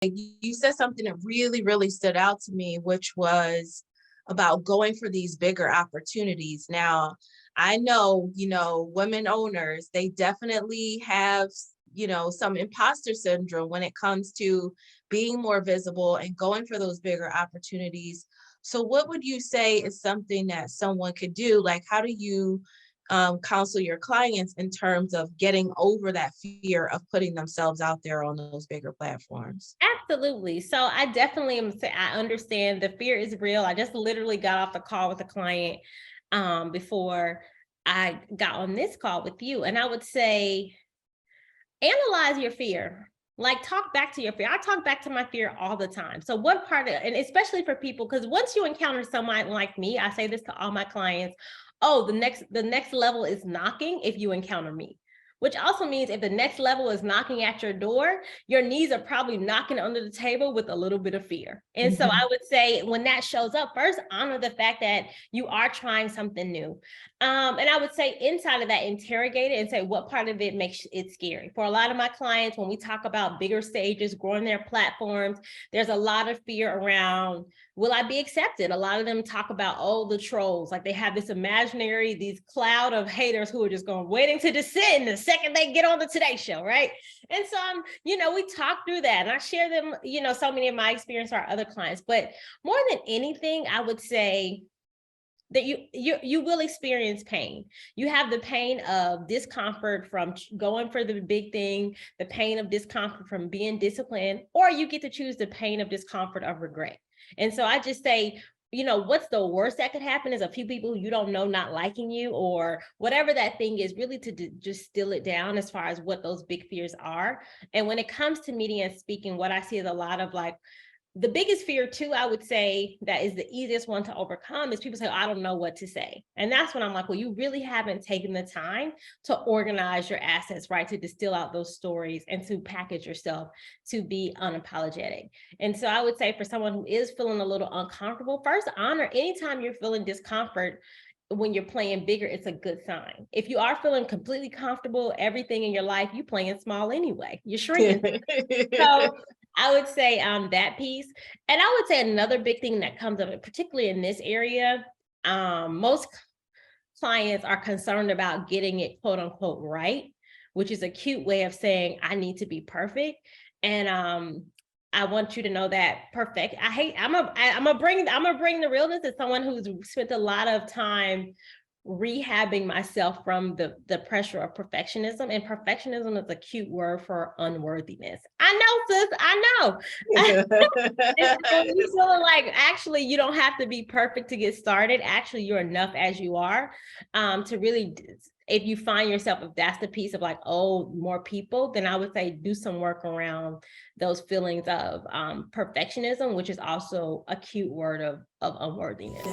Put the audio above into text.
You said something that really, really stood out to me, which was about going for these bigger opportunities. Now, I know, women owners, they definitely have, some imposter syndrome when it comes to being more visible and going for those bigger opportunities. So what would you say is something that someone could do? Like, how do you counsel your clients in terms of getting over that fear of putting themselves out there on those bigger platforms? Absolutely. So I definitely I understand the fear is real. I just literally got off the call with a client before I got on this call with you. And I would say, analyze your fear. Like, talk back to your fear. I talk back to my fear all the time. So what part of, and especially for people, because once you encounter someone like me, I say this to all my clients, oh, the next level is knocking if you encounter me. Which also means if the next level is knocking at your door, your knees are probably knocking under the table with a little bit of fear. And so I would say when that shows up, first honor the fact that you are trying something new. And I would say inside of that, interrogate it and say what part of it makes it scary. For a lot of my clients, when we talk about bigger stages, growing their platforms, there's a lot of fear around, will I be accepted? A lot of them talk about, oh, the trolls, like they have this imaginary, these cloud of haters who are just going, waiting to descend the second they get on the Today Show, right? And so, we talk through that and I share them, so many of my experience for our other clients, but more than anything, I would say, that you will experience pain. You have the pain of discomfort from going for the big thing, the pain of discomfort from being disciplined, or you get to choose the pain of discomfort of regret. And so I just say, what's the worst that could happen is a few people you don't know not liking you or whatever that thing is, really to just still it down as far as what those big fears are. And when it comes to media and speaking, what I see is a lot of like, the biggest fear too, I would say that is the easiest one to overcome is people say, I don't know what to say. And that's when I'm like, well, you really haven't taken the time to organize your assets, right? To distill out those stories and to package yourself to be unapologetic. And so I would say for someone who is feeling a little uncomfortable, first honor anytime you're feeling discomfort. When you're playing bigger, it's a good sign. If you are feeling completely comfortable, everything in your life, you playing small anyway, you're shrinking. So I would say that piece. And I would say another big thing that comes up, particularly in this area, most clients are concerned about getting it quote unquote right, which is a cute way of saying I need to be perfect. And I want you to know that I'm gonna bring the realness as someone who's spent a lot of time rehabbing myself from the pressure of perfectionism. And perfectionism is a cute word for unworthiness. I know, sis, I know. And so you feel like actually you don't have to be perfect to get started. Actually, you're enough as you are to really, if you find yourself, if that's the piece of like, oh, more people, then I would say do some work around those feelings of perfectionism, which is also a cute word of unworthiness.